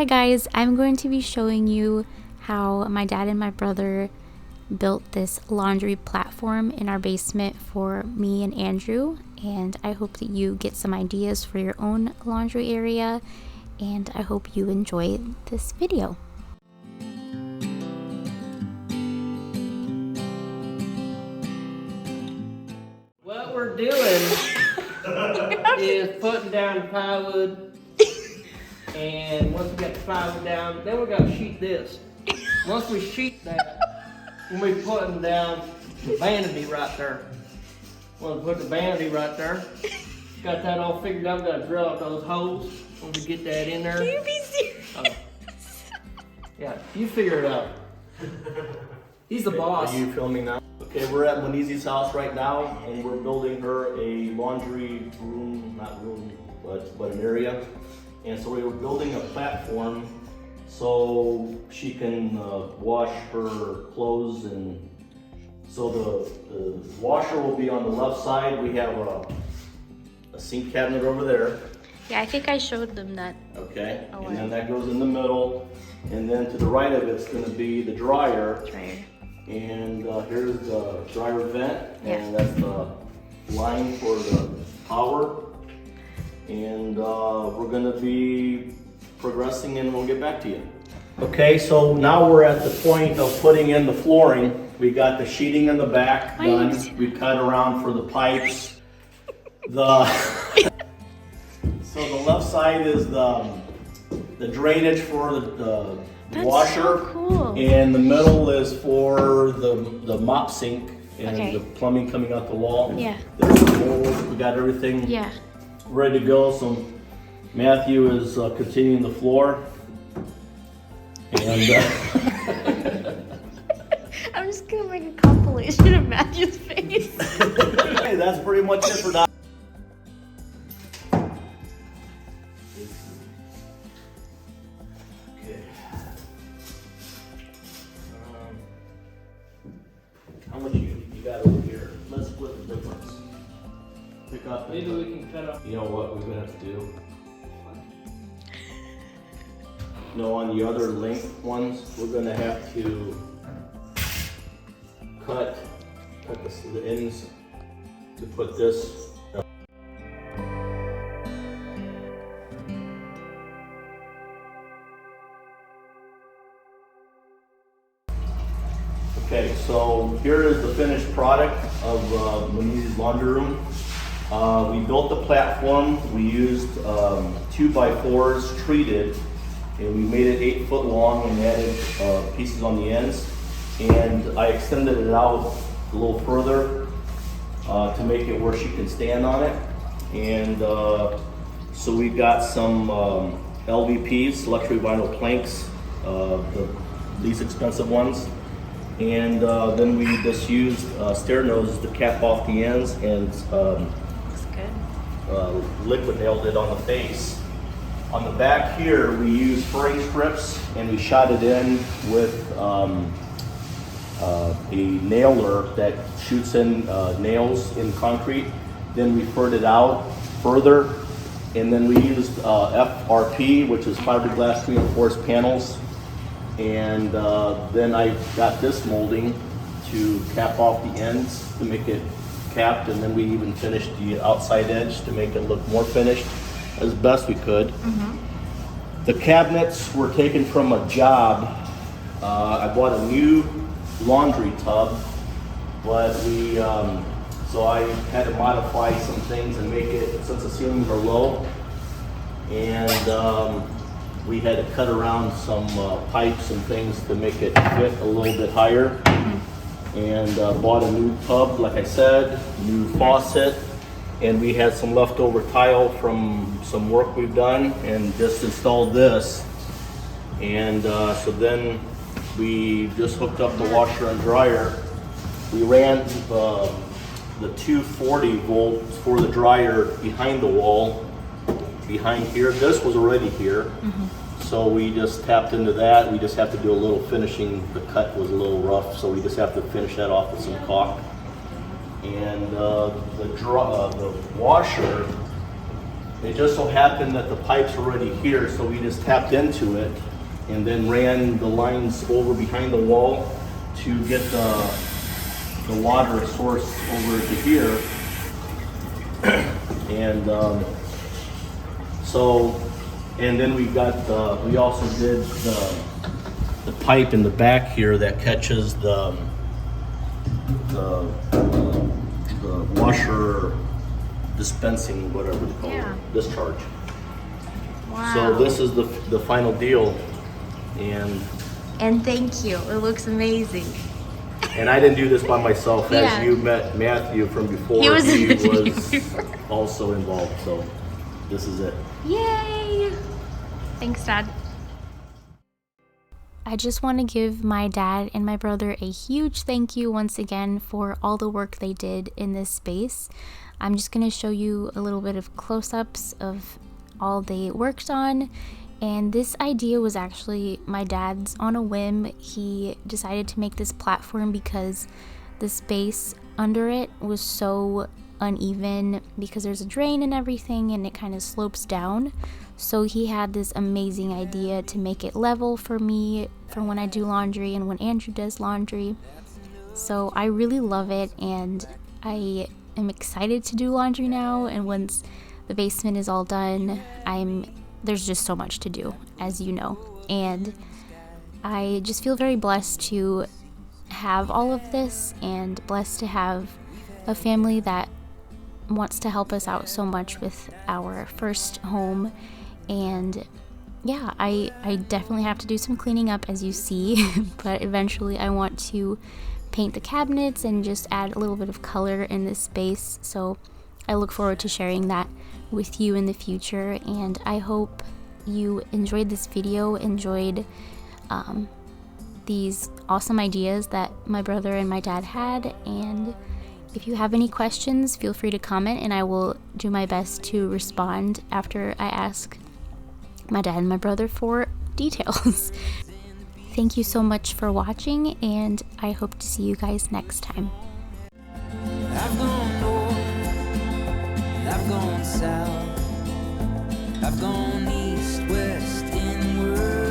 Hi guys, I'm going to be showing you how my dad and my brother built this laundry platform in our basement for me and Andrew, and I hope that you get some ideas for your own laundry area, and I hope you enjoy this video. What we're doing is putting down plywood, and once we got the plywood down, then we're gonna sheet this. Once we sheet that, when we putting down the vanity right there. We'll put the vanity right there. Got that all figured out. We gotta drill out those holes when we get that in there. Can you be serious? Yeah, you figure it out. He's the boss. Are you filming now? Okay, we're at Monizzi's house right now, and we're building her a laundry room, not room, but an area. And so we were building a platform so she can wash her clothes. And so the washer will be on the left side. We have a sink cabinet over there. Yeah, I think I showed them that. Okay, and then that goes in the middle. And then to the right of it's gonna be the dryer. And here's the dryer vent, and that's the line for the power. And we're gonna be progressing, and we'll get back to you. Okay, so now we're at the point of putting in the flooring. We got the sheeting in the back done. We cut around for the pipes. So the left side is the drainage for the washer. So cool. And the middle is for the mop sink and the plumbing coming out the wall. Yeah. There's the mold. We got everything ready to go. So Matthew is continuing the floor. And I'm just gonna make a compilation of Matthew's face. hey, that's pretty much it for now. How much you got over here? Let's split the difference. Pick up. Maybe we can cut off. You know what we're gonna have to do? No, on the other length ones, we're gonna have to cut the ends to put this. Okay, so here is the finished product of Monizzi's laundry room. We built the platform. We used 2x4s treated, and we made it 8 foot long and added pieces on the ends. And I extended it out a little further to make it where she can stand on it. And so we got some LVPs, luxury vinyl planks, the least expensive ones. And then we just used stair noses to cap off the ends, and liquid nailed it on the face. On the back here, we used furring strips, and we shot it in with a nailer that shoots in nails in concrete. Then we furred it out further, and then we used FRP, which is fiberglass reinforced panels. And then I got this molding to cap off the ends to make it capped, and then we even finished the outside edge to make it look more finished as best we could. The cabinets were taken from a job. I bought a new laundry tub, but so I had to modify some things and make it, since the ceilings are low, and we had to cut around some pipes and things to make it fit a little bit higher. And bought a new tub, like I said, new faucet, and we had some leftover tile from some work we've done, and just installed this. And so then we just hooked up the washer and dryer. We ran the 240 volts for the dryer behind the wall, behind here. This was already here. So we just tapped into that. We just have to do a little finishing. The cut was a little rough, so we just have to finish that off with some caulk. And the washer It just so happened that the pipe's already here, so we just tapped into it and then ran the lines over behind the wall to get the water source over to here. And and then we also did the pipe in the back here that catches the washer dispensing, whatever they call it, discharge. Wow. So this is the final deal, and thank you. It looks amazing. And I didn't do this by myself. Yeah. As you met Matthew from before, He was also involved. So this is it. Yay! Thanks, Dad. I just want to give my dad and my brother a huge thank you once again for all the work they did in this space. I'm just going to show you a little bit of close-ups of all they worked on. And this idea was actually my dad's on a whim. He decided to make this platform because the space under it was so uneven because there's a drain and everything, and it kind of slopes down. So he had this amazing idea to make it level for me for when I do laundry and when Andrew does laundry. So I really love it, and I am excited to do laundry now. And once the basement is all done, there's just so much to do, as you know. And I just feel very blessed to have all of this, and blessed to have a family that wants to help us out so much with our first home. And yeah, I definitely have to do some cleaning up, as you see, but eventually I want to paint the cabinets and just add a little bit of color in this space. So I look forward to sharing that with you in the future, and I hope you enjoyed this video, enjoyed these awesome ideas that my brother and my dad had. And if you have any questions, feel free to comment, and I will do my best to respond after I ask my dad and my brother for details. Thank you so much for watching, and I hope to see you guys next time. I've gone north, I've gone south, I've gone east, west, inward.